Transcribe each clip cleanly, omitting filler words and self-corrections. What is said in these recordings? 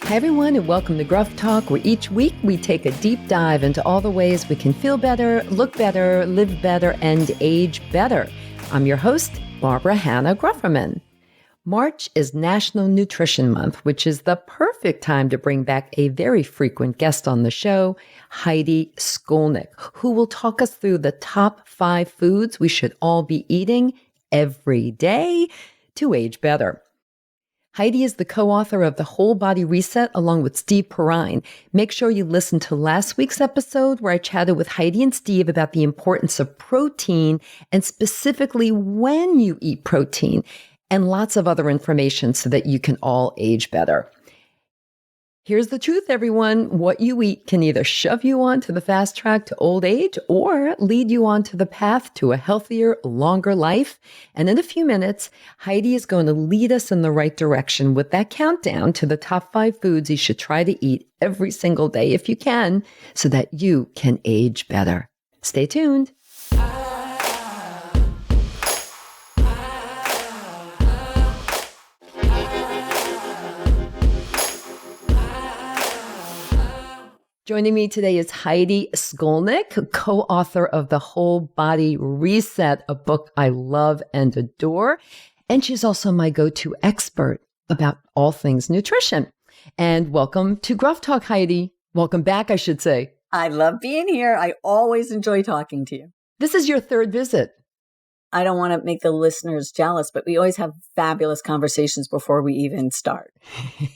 Hi, everyone, and welcome to GRUFFtalk, where each week we take a deep dive into all the ways we can feel better, look better, live better, and age better. I'm your host, Barbara Hannah Grufferman. March is National Nutrition Month, which is the perfect time to bring back a very frequent guest on the show, Heidi Skolnik, who will talk us through the top 5 foods we should all be eating every day to age better. Heidi is the co-author of The Whole Body Reset along with Steve Perrine. Make sure you listen to last week's episode where I chatted with Heidi and Steve about the importance of protein and specifically when you eat protein and lots of other information so that you can all age better. Here's the truth, everyone. What you eat can either shove you onto the fast track to old age or lead you onto the path to a healthier, longer life. And in a few minutes, Heidi is going to lead us in the right direction with that countdown to the top 5 foods you should try to eat every single day if you can, so that you can age better. Stay tuned. Joining me today is Heidi Skolnik, co-author of The Whole Body Reset, a book I love and adore. And she's also my go-to expert about all things nutrition. And welcome to GRUFFtalk, Heidi. Welcome back, I should say. I love being here. I always enjoy talking to you. This is your 3rd visit. I don't want to make the listeners jealous, but we always have fabulous conversations before we even start.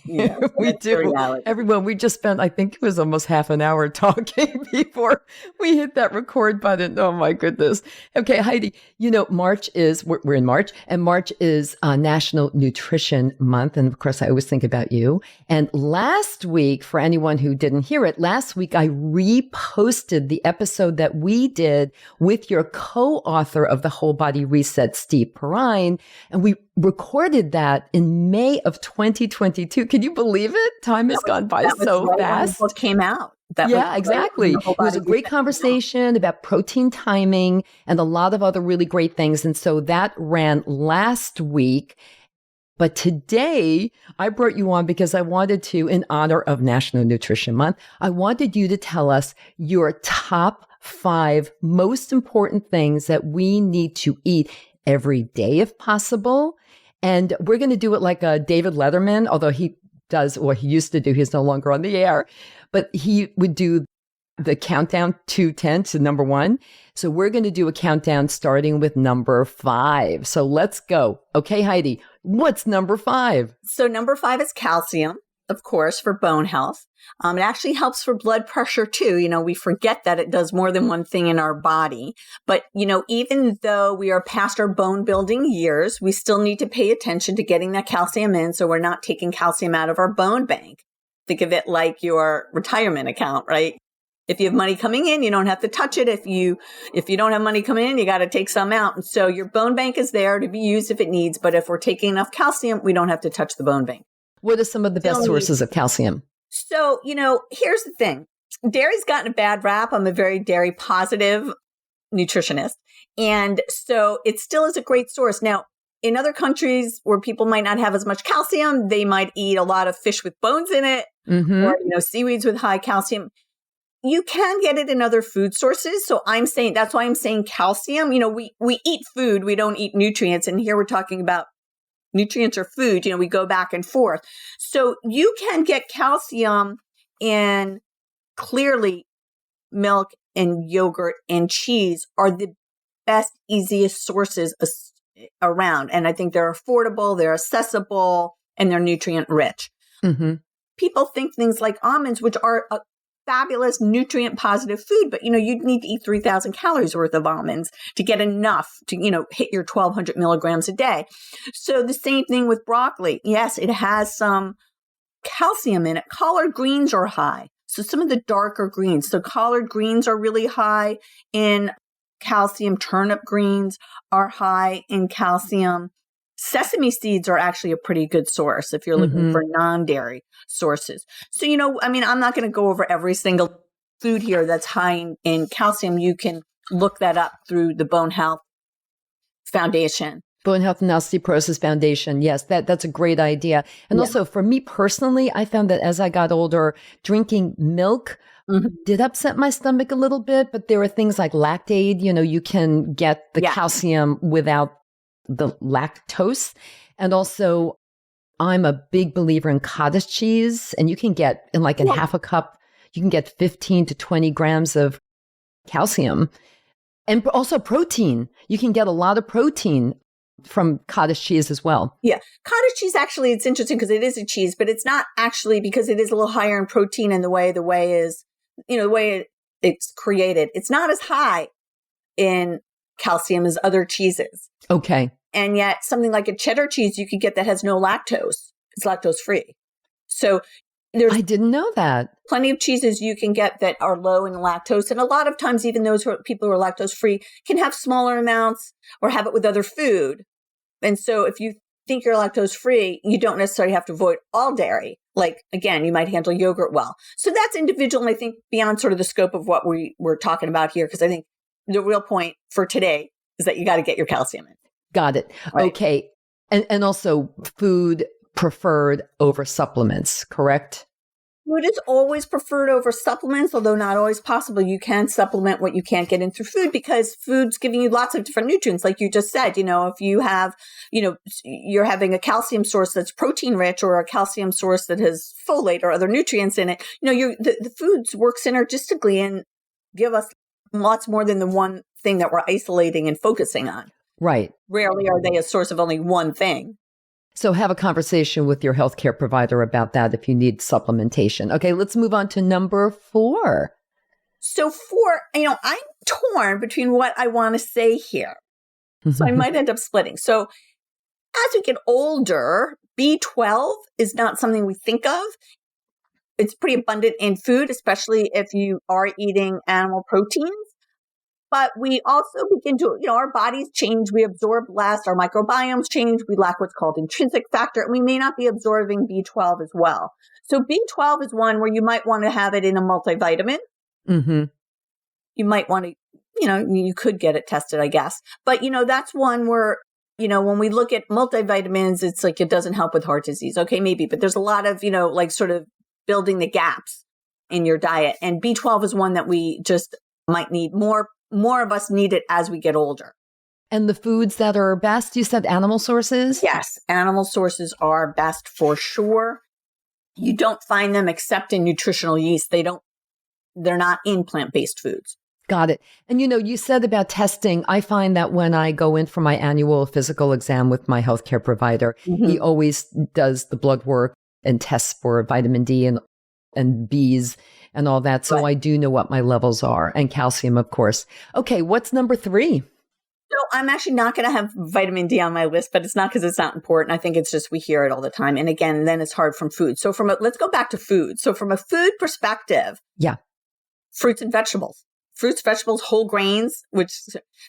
Yeah, we do. Everyone, we just spent, I think it was almost half an hour talking before we hit that record button. Oh my goodness. Okay, Heidi, you know, we're in March, and March is National Nutrition Month. And of course, I always think about you. And last week, for anyone who didn't hear it, last week I reposted the episode that we did with your co-author of The Whole Body Reset, Steve Perrine, and we recorded that in May of 2022. Can you believe it? Time has gone by so fast. When the book came out. Exactly. It was a great conversation about protein timing and a lot of other really great things. And so that ran last week. But today I brought you on because I wanted to, in honor of National Nutrition Month, I wanted you to tell us your top 5 most important things that we need to eat every day if possible. And we're going to do it like a David Letterman, although he does, or he used to do, he's no longer on the air, but he would do the countdown to 10 to number 1. So we're going to do a countdown starting with number 5. So let's go. Okay, Heidi, what's number 5? So number 5 is calcium, of course, for bone health. It actually helps for blood pressure too. You know, we forget that it does more than one thing in our body. But, you know, even though we are past our bone building years, we still need to pay attention to getting that calcium in so we're not taking calcium out of our bone bank. Think of it like your retirement account, right? If you have money coming in, you don't have to touch it. If you don't have money coming in, you got to take some out. And so your bone bank is there to be used if it needs. But if we're taking enough calcium, we don't have to touch the bone bank. What are some of the best sources of calcium? So, you know, here's the thing. Dairy's gotten a bad rap. I'm a very dairy positive nutritionist. And so it still is a great source. Now, in other countries where people might not have as much calcium, they might eat a lot of fish with bones in it, or, you know, seaweeds with high calcium. You can get it in other food sources. So that's why I'm saying calcium. You know, we eat food, we don't eat nutrients. And here we're talking about nutrients or food, you know, we go back and forth. So you can get calcium in, clearly, milk and yogurt and cheese are the best, easiest sources around. And I think they're affordable, they're accessible, and they're nutrient rich. Mm-hmm. People think things like almonds, which are a fabulous nutrient positive food, but, you know, you'd need to eat 3,000 calories worth of almonds to get enough to, you know, hit your 1,200 milligrams a day. So the same thing with broccoli. Yes, it has some calcium in it. Collard greens are high. So some of the darker greens. So collard greens are really high in calcium. Turnip greens are high in calcium. Sesame seeds are actually a pretty good source if you're looking for non-dairy sources. So, you know, I mean, I'm not going to go over every single food here that's high in calcium. You can look that up through the Bone Health Foundation. Bone Health and Osteoporosis Foundation. Yes, that's a great idea. And also for me personally, I found that as I got older, drinking milk did upset my stomach a little bit, but there are things like Lactaid, you can get the calcium without the lactose. And also I'm a big believer in cottage cheese, and you can get in half a cup, you can get 15 to 20 grams of calcium and also protein. You can get a lot of protein from cottage cheese as well. Yeah. Cottage cheese, actually, it's interesting because it is a cheese, but it's not actually, because it is a little higher in protein, and the way is, the way it's created, it's not as high in calcium as other cheeses. Okay. And yet something like a cheddar cheese you could get that has no lactose. It's lactose free. So I didn't know that. Plenty of cheeses you can get that are low in lactose. And a lot of times, even those people who are lactose free can have smaller amounts or have it with other food. And so if you think you're lactose free, you don't necessarily have to avoid all dairy. Like, again, you might handle yogurt well. So that's individual. And I think beyond sort of the scope of what we're talking about here, because I think the real point for today is that you got to get your calcium in. Got it. Right. Okay. And also food preferred over supplements, correct? Food is always preferred over supplements, although not always possible. You can supplement what you can't get in through food, because food's giving you lots of different nutrients. Like you just said, if you have, you're having a calcium source that's protein rich, or a calcium source that has folate or other nutrients in it, the foods work synergistically and give us lots more than the one thing that we're isolating and focusing on. Right. Rarely are they a source of only one thing. So have a conversation with your healthcare provider about that if you need supplementation. Okay, let's move on to number 4. So 4, I'm torn between what I want to say here. So I might end up splitting. So as we get older, B12 is not something we think of. It's pretty abundant in food, especially if you are eating animal proteins. But we also begin to, our bodies change. We absorb less. Our microbiomes change. We lack what's called intrinsic factor. And we may not be absorbing B12 as well. So B12 is one where you might want to have it in a multivitamin. Mm-hmm. You might want to, you could get it tested, I guess. But, that's one where, when we look at multivitamins, it's like it doesn't help with heart disease. Okay, maybe. But there's a lot of, sort of building the gaps in your diet. And B12 is one that we just might need more of us need it as we get older. And the foods that are best, you said animal sources? Yes, animal sources are best for sure. You don't find them except in nutritional yeast. They're not in plant-based foods. Got it. And you said about testing, I find that when I go in for my annual physical exam with my healthcare provider, he always does the blood work and tests for vitamin D and Bs and all that. So I do know what my levels are, and calcium, of course. Okay, what's number 3? So I'm actually not going to have vitamin D on my list, but it's not because it's not important. I think it's just we hear it all the time. And again, then it's hard from food. So let's go back to food. So from a food perspective, fruits and vegetables. Fruits, vegetables, whole grains,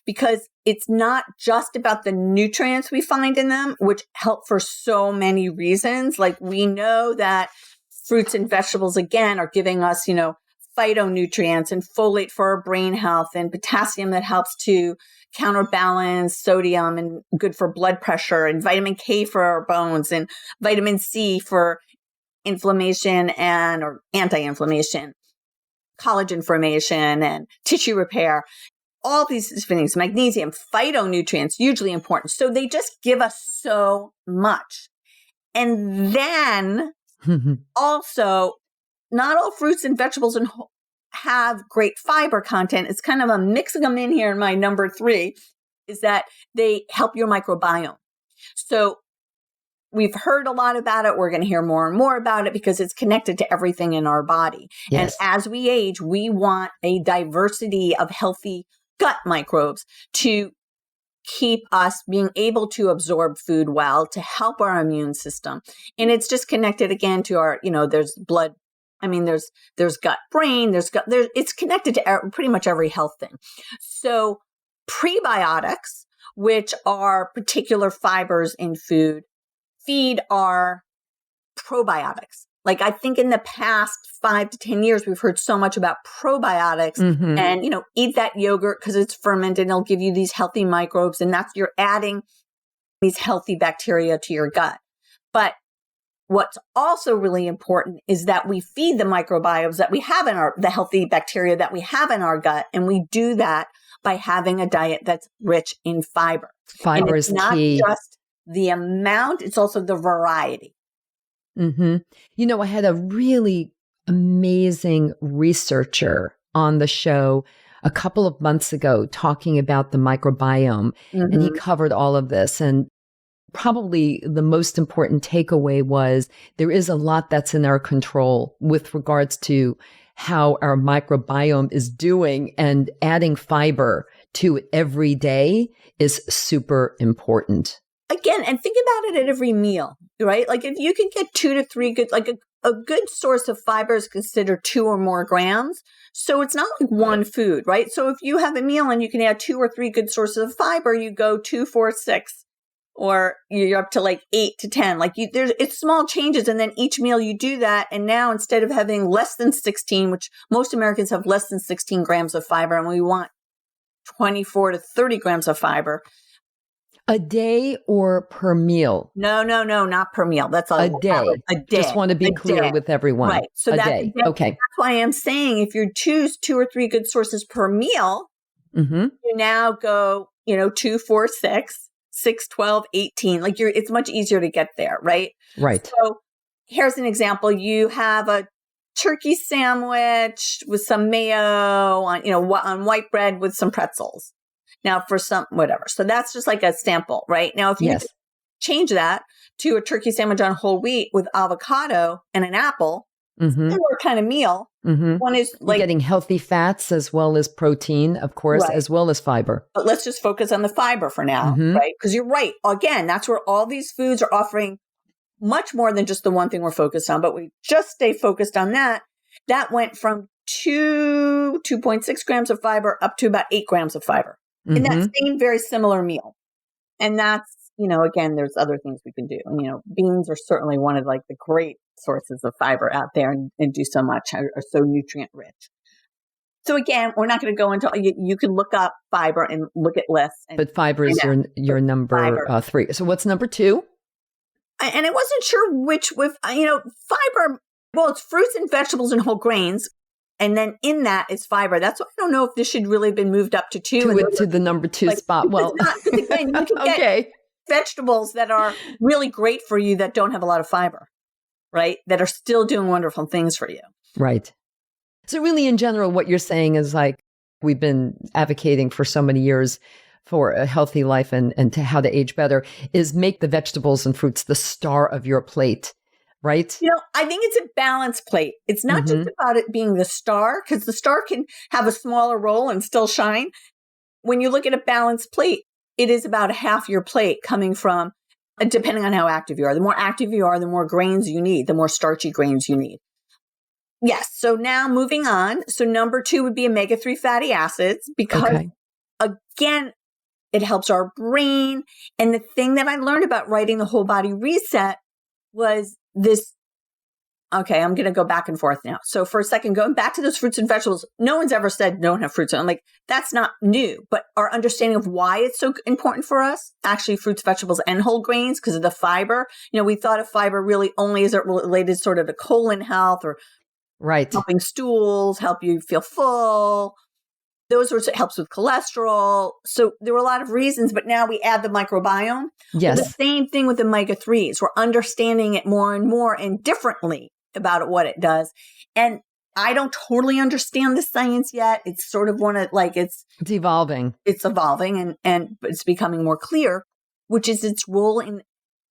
because it's not just about the nutrients we find in them, which help for so many reasons. Like we know that fruits and vegetables, again, are giving us, phytonutrients and folate for our brain health, and potassium that helps to counterbalance sodium and good for blood pressure, and vitamin K for our bones, and vitamin C for inflammation or anti-inflammation, collagen formation and tissue repair. All these things, magnesium, phytonutrients, hugely important. So they just give us so much. And then also, not all fruits and vegetables have great fiber content. It's kind of a mixing them in here in my number 3, is that they help your microbiome. So we've heard a lot about it. We're going to hear more and more about it because it's connected to everything in our body. Yes. And as we age, we want a diversity of healthy gut microbes to keep us being able to absorb food well, to help our immune system. And it's just connected again to our, there's blood. I mean, there's gut brain, it's connected to pretty much every health thing. So prebiotics, which are particular fibers in food, feed our probiotics. Like I think in the past 5 to 10 years, we've heard so much about probiotics and, eat that yogurt because it's fermented and it'll give you these healthy microbes. And you're adding these healthy bacteria to your gut. But what's also really important is that we feed the microbiomes that we have the healthy bacteria that we have in our gut. And we do that by having a diet that's rich in fiber. Fiber is not key. Just the amount, it's also the variety. Mm-hmm. I had a really amazing researcher on the show a couple of months ago talking about the microbiome, and he covered all of this. And probably the most important takeaway was there is a lot that's in our control with regards to how our microbiome is doing, and adding fiber to it every day is super important. Again, and think about it at every meal, right? Like if you can get 2 to 3 good, like a good source of fiber is considered 2 or more grams. So it's not like one food, right? So if you have a meal and you can add 2 or 3 good sources of fiber, you go 2, 4, 6, or you're up to like 8 to 10. Like it's small changes. And then each meal you do that. And now instead of having less than 16, which most Americans have less than 16 grams of fiber, and we want 24 to 30 grams of fiber. A day or per meal? No, not per meal. That's a day. A day. Just want to be clear with everyone. Right. So a day. Okay. That's why I'm saying if you choose 2 or 3 good sources per meal, you now go, 2, 4, 6, 12, 18. Like it's much easier to get there, right? Right. So here's an example. You have a turkey sandwich with some mayo on white bread with some pretzels. Now for some, whatever. So that's just like a sample, right? Now, if you change that to a turkey sandwich on whole wheat with avocado and an apple, similar kind of meal. One is like you're getting healthy fats as well as protein, of course, as well as fiber. But let's just focus on the fiber for now, right? Because you're right. Again, that's where all these foods are offering much more than just the one thing we're focused on. But we just stay focused on that. That went from 2.6 grams of fiber up to about 8 grams of fiber. In that same very similar meal. And that's, again, there's other things we can do. Beans are certainly one of like the great sources of fiber out there and do so much, are so nutrient rich. So again, we're not going to go into, you can look up fiber and look at lists. But fiber is your number 3. So what's number 2? And I wasn't sure which fiber, well, it's fruits and vegetables and whole grains. And then in that is fiber. That's why I don't know if this should really have been moved up to 2. To the number 2 spot. Well, again, you can get vegetables that are really great for you that don't have a lot of fiber, right? That are still doing wonderful things for you. Right. So really, in general, what you're saying is like we've been advocating for so many years for a healthy life and to how to age better is make the vegetables and fruits the star of your plate. Right? I think it's a balanced plate. It's not just about it being the star, because the star can have a smaller role and still shine. When you look at a balanced plate, it is about half your plate coming from, depending on how active you are. The more active you are, the more grains you need, the more starchy grains you need. Yes. So now moving on. So number 2 would be omega-3 fatty acids, because again, it helps our brain. And the thing that I learned about writing the Whole Body Reset was this. Okay, I'm going to go back and forth now. So for a second, going back to those fruits and vegetables, no one's ever said don't have fruits. I'm like, that's not new, but our understanding of why it's so important for us, actually fruits, vegetables, and whole grains, because of the fiber. We thought of fiber really only as it related sort of to colon health or helping stools, help you feel full. Those sorts of helps with cholesterol. So there were a lot of reasons, but now we add the microbiome. Yes. Well, the same thing with omega-3s. We're understanding it more and more and differently about what it does. And I don't totally understand the science yet. It's sort of it's evolving. It's evolving and it's becoming more clear, which is its role in,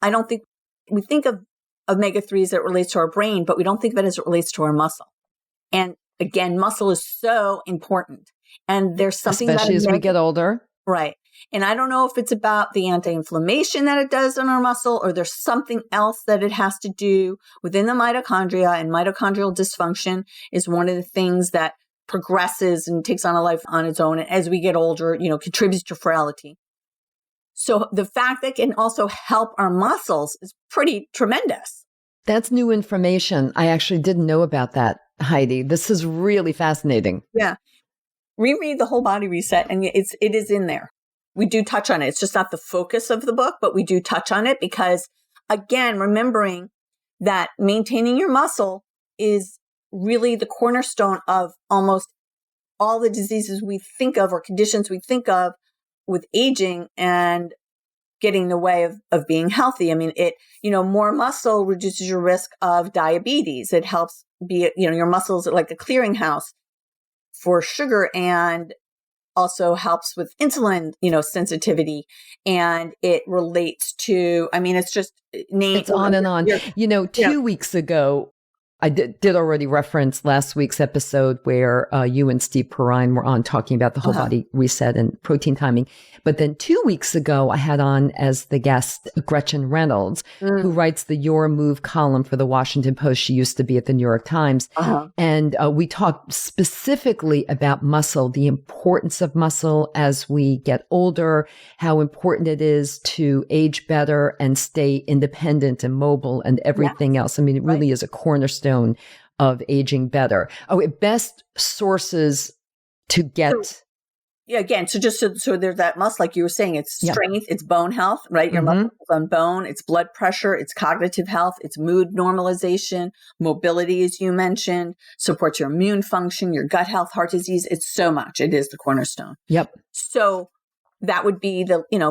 I don't think, we think of omega-3s that relates to our brain, but we don't think of it as it relates to our muscle. And again, muscle is so important. And there's something especially as we get older. Right. And I don't know if it's about the anti-inflammation that it does in our muscle, or there's something else that it has to do within the mitochondria, and mitochondrial dysfunction is one of the things that progresses and takes on a life on its own. And as we get older, contributes to frailty. So the fact that it can also help our muscles is pretty tremendous. That's new information. I actually didn't know about that, Heidi. This is really fascinating. Yeah. Reread the Whole Body Reset, and it is in there. we do touch on it. It's just not the focus of the book, but we do touch on it because, again, remembering that maintaining your muscle is really the cornerstone of almost all the diseases we think of or conditions we think of with aging and getting in the way of being healthy. I mean, more muscle reduces your risk of diabetes. It helps your muscles are like a clearinghouse for sugar and also helps with insulin, sensitivity. And it relates to, it's just It's on and on. 2 weeks ago, I did already reference last week's episode where you and Steve Perrine were on talking about the whole body reset and protein timing. But then 2 weeks ago, I had on as the guest Gretchen Reynolds, who writes the Your Move column for the Washington Post. She used to be at the New York Times. And we talked specifically about muscle, the importance of muscle as we get older, how important it is to age better and stay independent and mobile and everything else. I mean, it really is a cornerstone of aging better. Best sources to get. So there's that muscle, like you were saying, it's strength, it's bone health, right? Your muscle is on bone, it's blood pressure, it's cognitive health, it's mood normalization, mobility, as you mentioned, supports your immune function, your gut health, heart disease. It's so much. It is the cornerstone. Yep. So that would be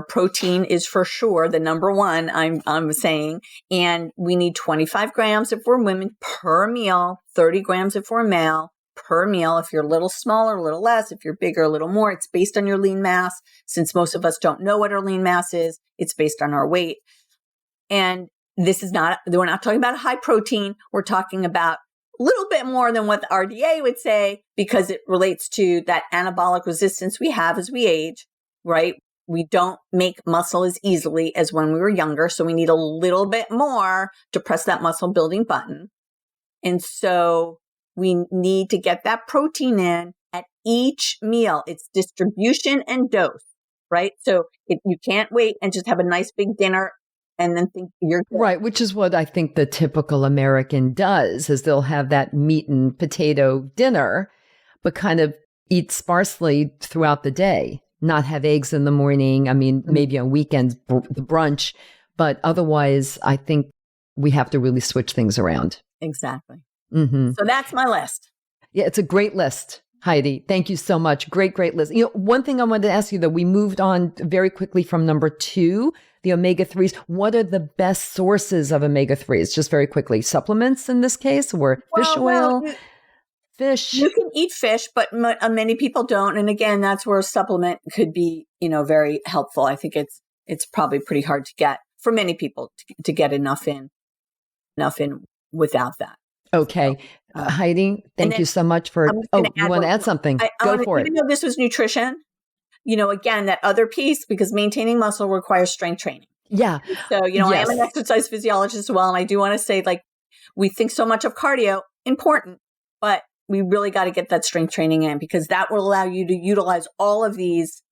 protein is for sure the number one, I'm saying. And we need 25 grams if we're women per meal, 30 grams if we're male per meal. If you're a little smaller, a little less. If you're bigger, a little more. It's based on your lean mass. Since most of us don't know what our lean mass is, it's based on our weight. And we're not talking about high protein. We're talking about a little bit more than what the RDA would say, because it relates to that anabolic resistance we have as we age, right? We don't make muscle as easily as when we were younger. So we need a little bit more to press that muscle building button. And so we need to get that protein in at each meal. It's distribution and dose, right? So you can't wait and just have a nice big dinner and then think you're good. Right, which is what I think the typical American does, is they'll have that meat and potato dinner, but kind of eat sparsely throughout the day, not have eggs in the morning. I mean, maybe on weekends, the brunch, but otherwise, I think we have to really switch things around. Exactly. So that's my list. Yeah, it's a great list, Heidi. Thank you so much. Great list. One thing I wanted to ask you, though, we moved on very quickly from number 2, the omega-3s. What are the best sources of omega-3s? Just very quickly. Supplements in this case, or fish oil? Fish. You can eat fish, but many people don't. And again, that's where a supplement could be, very helpful. I think it's probably pretty hard to get for many people to get enough in without that. Okay. Heidi, thank you so much for, you want to add something? Go for it. Even though this was nutrition, again, that other piece, because maintaining muscle requires strength training. Yeah. So, I am an exercise physiologist as well. And I do want to say, we think so much of cardio, important, but we really got to get that strength training in, because that will allow you to utilize all of these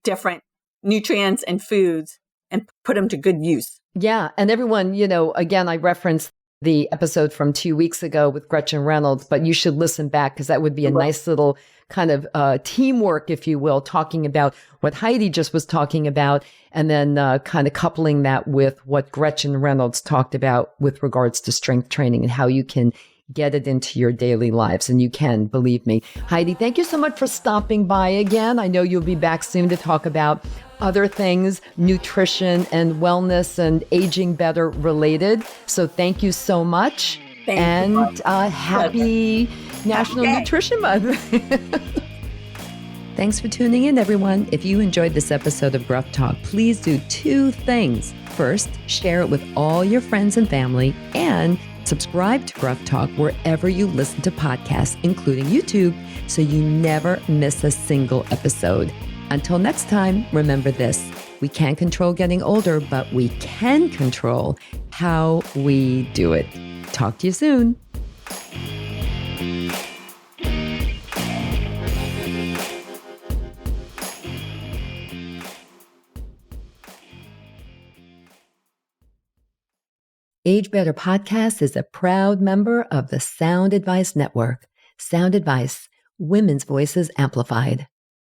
different nutrients and foods and put them to good use. Yeah. And everyone, again, I referenced the episode from 2 weeks ago with Gretchen Reynolds, but you should listen back, because that would be a nice little kind of teamwork, if you will, talking about what Heidi just was talking about, and then kind of coupling that with what Gretchen Reynolds talked about with regards to strength training and how you can get it into your daily lives. And you can, believe me. Heidi, thank you so much for stopping by again. I know you'll be back soon to talk about other things, nutrition and wellness and aging better related. So thank you so much. Thank you. Happy National Nutrition Month. Thanks for tuning in, everyone. If you enjoyed this episode of Gruff Talk, please do 2 things. First, share it with all your friends and family, and subscribe to Gruff Talk wherever you listen to podcasts, including YouTube, so you never miss a single episode. Until next time, remember this: we can't control getting older, but we can control how we do it. Talk to you soon. Age Better Podcast is a proud member of the Sound Advice Network. Sound Advice, women's voices amplified.